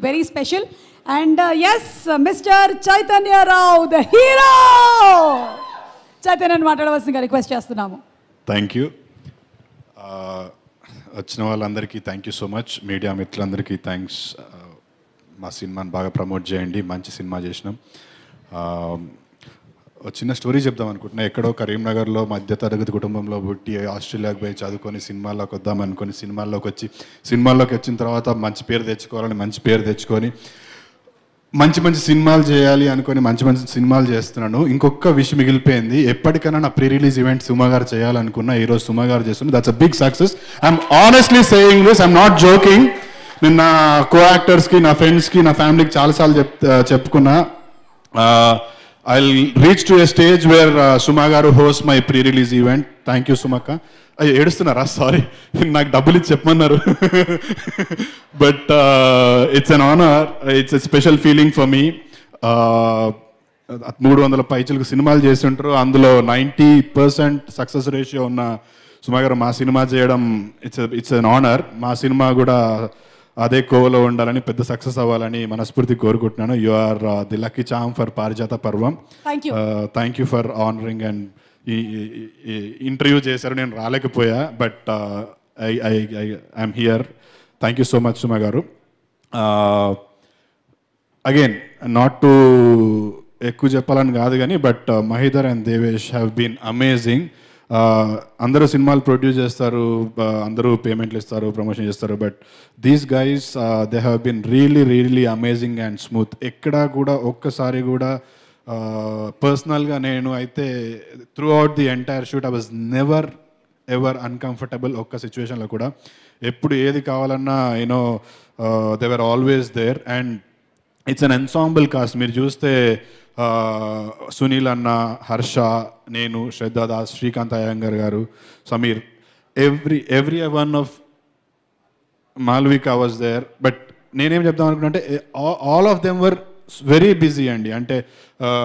very special. And yes, Mr. Chaitanya Rao, the hero. Chaitanya మాట్లాడవలసిందిగా request చేస్తున్నాము. Thank you. వచ్చిన వాళ్ళందరికీ thank you so much. Media మిత్రులందరికీ thanks. మా సినిమాని బాగా ప్రమోట్ చేయండి. మంచి సినిమా చేసినాం. చిన్న స్టోరీ చెప్దాం అనుకుంటున్నా. ఎక్కడో కరీంనగర్లో మధ్యతరగతి కుటుంబంలో పుట్టి ఆస్ట్రేలియాకి పోయి చదువుకొని సినిమాల్లోకి వద్దాం అనుకొని సినిమాల్లోకి వచ్చిన తర్వాత మంచి పేరు తెచ్చుకొని మంచి సినిమాలు చేయాలి అనుకొని మంచి సినిమాలు చేస్తున్నాను. ఇంకొక విషయం మిగిలిపోయింది. ఎప్పటికైనా నా ప్రీ రిలీజ్ ఈవెంట్ సుమ గారు చేయాలనుకున్నా. ఈరోజు సుమ గారు చేస్తున్నారు. That's a big success. I'm honestly saying this, I'm not joking. నేను నా కో యాక్టర్స్కి, నా ఫ్రెండ్స్కి, నా ఫ్యామిలీకి చాలాసార్లు చెప్పుకున్నా. I'll reach to a stage where Suma garu hosts my pre-release event. Thank you, Sumaka. ఏడుస్తున్నారా? సారీ, నాకు డబ్బులు ఇచ్చి చెప్పమన్నారు. But it's an honour, it's a special feeling for me. 300 పైచలకు సినిమాలు చేసి ఉంటారు. అందులో 90% సక్సెస్ రేషియో ఉన్న సుమా గారు మా సినిమా చేయడం ఇట్స్ అన్ ఆనర్. మా సినిమా కూడా అదే కోవలో ఉండాలని, పెద్ద సక్సెస్ అవ్వాలని మనస్ఫూర్తి కోరుకుంటున్నాను. You are the lucky charm for Parijatha Parvam. Thank you for honouring. And ఈ ఇంటర్వ్యూ చేశారు, నేను రాలేకపోయా. But I'm here. Thank you so much Suma garu. Again, not to ఎక్కువ చెప్పాలని కాదు కానీ, but Mahidhar and Devesh have been amazing. అందరూ సినిమాలు ప్రొడ్యూస్ చేస్తారు, అందరూ పేమెంట్లు ఇస్తారు, ప్రమోషన్ చేస్తారు. But these guys they have been really amazing and smooth. ఎక్కడా కూడా ఒక్కసారి కూడా పర్సనల్గా నేను అయితే throughout the entire shoot I was never ever uncomfortable. ఒక్క సిచ్యువేషన్లో కూడా ఎప్పుడు ఏది కావాలన్నా you know they were always there. And it's an ensemble cast. మీరు చూస్తే సునీల్ అన్న, హర్ష, నేను, శ్రద్ధా Das, Srikanth Iyengar garu, Sameer, every one of Malvika was there. But నేనేం చెప్దాం అనుకున్నా అంటే all of them were very busy అండి. అంటే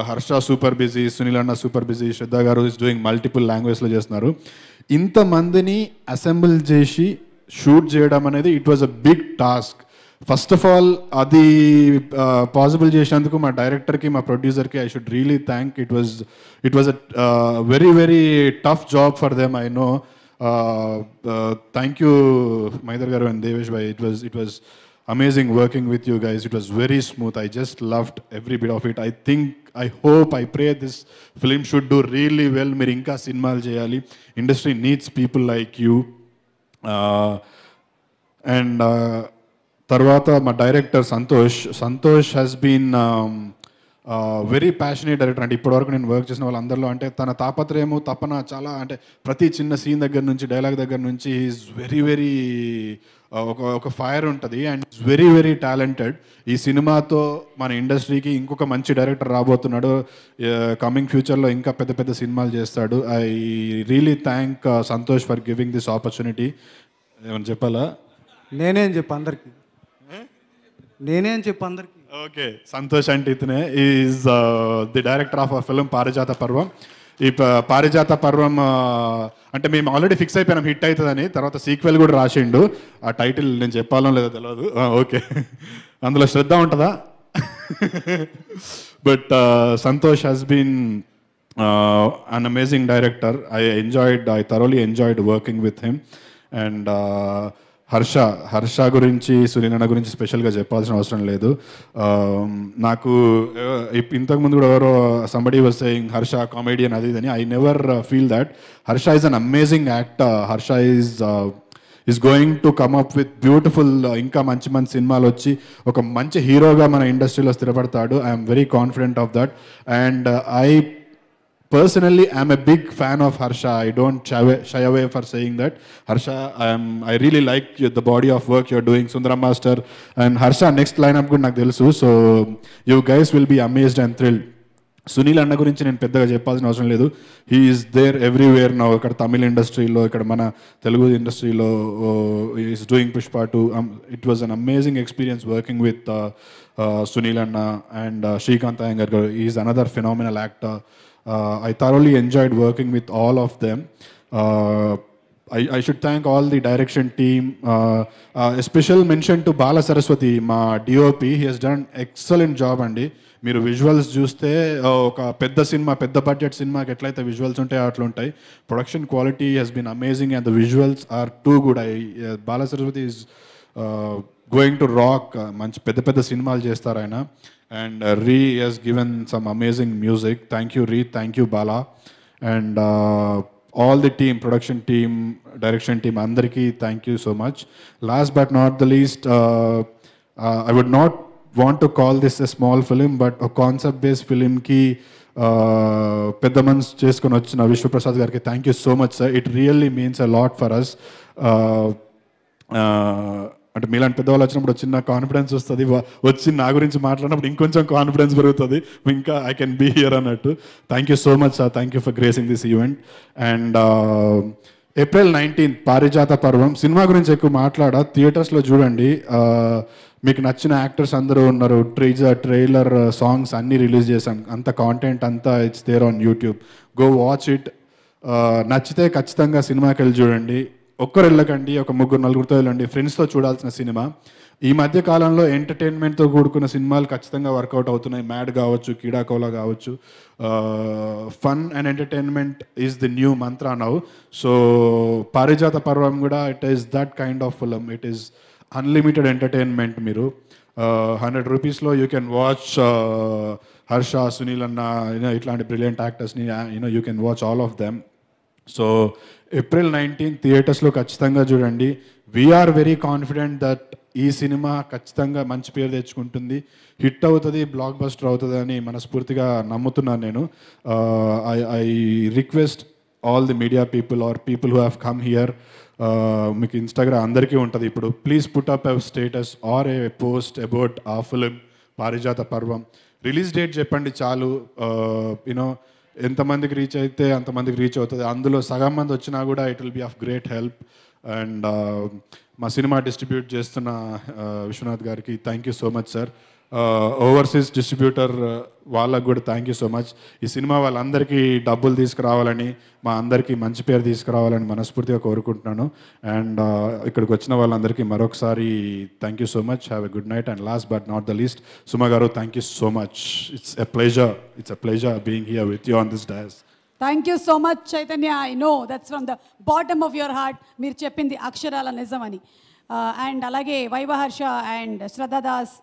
హర్ష సూపర్ బిజీ, సునీల్ అన్న సూపర్ బిజీ, శ్రద్ధా గారు ఈస్ డూయింగ్ మల్టిపుల్ లాంగ్వేజ్లో చేస్తున్నారు. ఇంతమందిని అసెంబుల్ చేసి షూట్ చేయడం అనేది it was a big task. First of all అది పాసిబుల్ చేసినందుకు మా డైరెక్టర్కి, మా ప్రొడ్యూసర్కి I should really thank. It was a very tough job for them, I know. Thank you Mahidhar garu and Devesh bhai. It was amazing working with you guys. It was very smooth. I just loved every bit of it. I hope, I pray this film should do really well. Meer inka cinemalu cheyali. Industry needs people like you. And tarvata ma director Santosh has been very passionate director. అంటే ఇప్పటివరకు నేను work చేసిన వాళ్ళందరిలో అంటే తన తాపత్రయము, తపన చాలా, అంటే ప్రతి చిన్న సీన్ దగ్గర నుంచి, డైలాగ్ దగ్గర నుంచి ఈజ్ వెరీ ఒక ఫైర్ ఉంటుంది. And is very talented. ఈ సినిమాతో మన ఇండస్ట్రీకి ఇంకొక మంచి డైరెక్టర్ రాబోతున్నాడు. కమింగ్ ఫ్యూచర్లో ఇంకా పెద్ద సినిమాలు చేస్తాడు. I really thank Santosh for giving this opportunity. ఏమని చెప్పాలా? నేనేం చెప్పు అందరికి. ఓకే, సంతోష్ అంటే ఇతనే is the director of a film పారిజాత పర్వం. ఈ పారిజాత పర్వం అంటే మేము ఆల్రెడీ ఫిక్స్ అయిపోయినాం హిట్ అవుతుందని. తర్వాత సీక్వెల్ కూడా రాసిండు. ఆ టైటిల్ నేను చెప్పాలో లేదో తెలియదు. ఓకే, అందులో శ్రద్ధ ఉంటుందా? But Santosh has been an amazing director. I thoroughly enjoyed working with him. And Harsha గురించి, సునీల్ అన్న గురించి స్పెషల్గా చెప్పాల్సిన అవసరం లేదు. నాకు ఇంతకుముందు కూడా ఎవరో somebody was saying Harsha comedian అది ఇదని. I never feel that. Harsha is an amazing actor. Harsha is going to come up with beautiful, ఇంకా మంచి సినిమాలు వచ్చి ఒక మంచి హీరోగా మన ఇండస్ట్రీలో స్థిరపడతాడు. I'm very confident of that. And personally, I'm a big fan of Harsha. I don't shy away for saying that. Harsha, I really like the body of work you're doing, Sundaram Master and Harsha. Next lineup good నాకు తెలుసు. So you guys will be amazed and thrilled. Sunil అన్న గురించి నేను పెద్దగా చెప్పాల్సిన అవసరం లేదు. He is there everywhere now. ఇక్కడ తమిళ ఇండస్ట్రీలో, ఇక్కడ మన తెలుగు ఇండస్ట్రీలో is doing Pushpa 2. It was an amazing experience working with Sunil అన్న అండ్ శ్రీకాంత్ అయ్యంగర్ గారు. Is another phenomenal actor. I thoroughly enjoyed working with all of them. I should thank all the direction team. A special mention to Bala Saraswati, మా DOP. He has done excellent job అండి. మీరు visuals చూస్తే ఒక పెద్ద cinema, పెద్ద budget సినిమాకి ఎట్లయితే visuals ఉంటాయో అట్లా ఉంటాయి. Production quality has been amazing and the visuals are too good. Bala Saraswathi is going to rock. మంచి పెద్ద పెద్ద సినిమాలు చేస్తారు ఆయన. అండ్ రీ has given some amazing music. Thank you రీ, thank you Bala. And all the team, production team, direction team, andariki thank you so much. Last but not the least, I would not want to call this a small film, but a concept based film ki pedda mans cheskoni vachina Vishwaprasad gariki thank you so much sir. It really means a lot for us. అంటే మీలాంటి పెద్దవాళ్ళు వచ్చినప్పుడు చిన్న confidence వస్తుంది, వచ్చి నా గురించి మాట్లాడినప్పుడు ఇంకొంచెం కాన్ఫిడెన్స్ పెరుగుతుంది, ఇంకా ఐ కెన్ బీ హియర్ అన్నట్టు. Thank you so much sir, thank you for gracing this event. And April 19th పారిజాత పర్వం సినిమా గురించి ఎక్కువ మాట్లాడా, థియేటర్స్లో చూడండి. మీకు నచ్చిన యాక్టర్స్ అందరూ ఉన్నారు. ట్రైలర్ సాంగ్స్ అన్నీ రిలీజ్ చేశాం, అంత కాంటెంట్ అంతా it's there on YouTube. Go watch it. నచ్చితే ఖచ్చితంగా సినిమాకి వెళ్ళి చూడండి. ఒక్కరు వెళ్ళకండి, ఒక ముగ్గురు నలుగురితో వెళ్ళండి. ఫ్రెండ్స్తో చూడాల్సిన సినిమా. ఈ మధ్య కాలంలో ఎంటర్టైన్మెంట్తో కూడుకున్న సినిమాలు ఖచ్చితంగా వర్కౌట్ అవుతున్నాయి. మ్యాడ్ కావచ్చు, కీడాకోలా కావచ్చు. Fun and entertainment is the new mantra now. So Parijatha Parvam కూడా it is that kind of film. It is unlimited entertainment. మీరు 100 రూపీస్లో you can watch Harsha, Sunil అన్న, ఇట్లాంటి బ్రిలియంట్ యాక్టర్స్ని you can watch all of them. So April 19th థియేటర్స్లో ఖచ్చితంగా చూడండి. We are very confident that ఈ సినిమా ఖచ్చితంగా మంచి పేరు తెచ్చుకుంటుంది, హిట్ అవుతుంది, బ్లాక్ బస్టర్ అవుతుంది అని మనస్ఫూర్తిగా నమ్ముతున్నాను నేను. I request all the media people or people who have come here, మీకు ఇన్స్టాగ్రామ్ అందరికీ ఉంటుంది ఇప్పుడు, please put up a status or a post about ఆ film Parijatha Parvam. Release date చెప్పండి చాలు. యూనో ఎంతమందికి రీచ్ అయితే అంతమందికి రీచ్ అవుతుంది. అందులో సగం మంది వచ్చినా కూడా it will be of great help. And మా సినిమా డిస్ట్రిబ్యూట్ చేస్తున్న విశ్వనాథ్ గారికి thank you so much sir. Overseas distributor వాళ్ళకు కూడా థ్యాంక్ యూ సో మచ్. ఈ సినిమా వాళ్ళందరికీ డబ్బులు తీసుకురావాలని, మా అందరికీ మంచి పేరు తీసుకురావాలని మనస్ఫూర్తిగా కోరుకుంటున్నాను. అండ్ ఇక్కడికి వచ్చిన వాళ్ళందరికీ మరొకసారి thank you so much. Have a good night. And last but not the least, Suma garu thank you so much. It's a pleasure being here with you on this dais. Thank you so much Chaitanya. I know that's from the bottom of your heart. మీరు చెప్పింది అక్షరాల నిజమని. And అలాగే Viva Harsha and శ్రద్ధా దాస్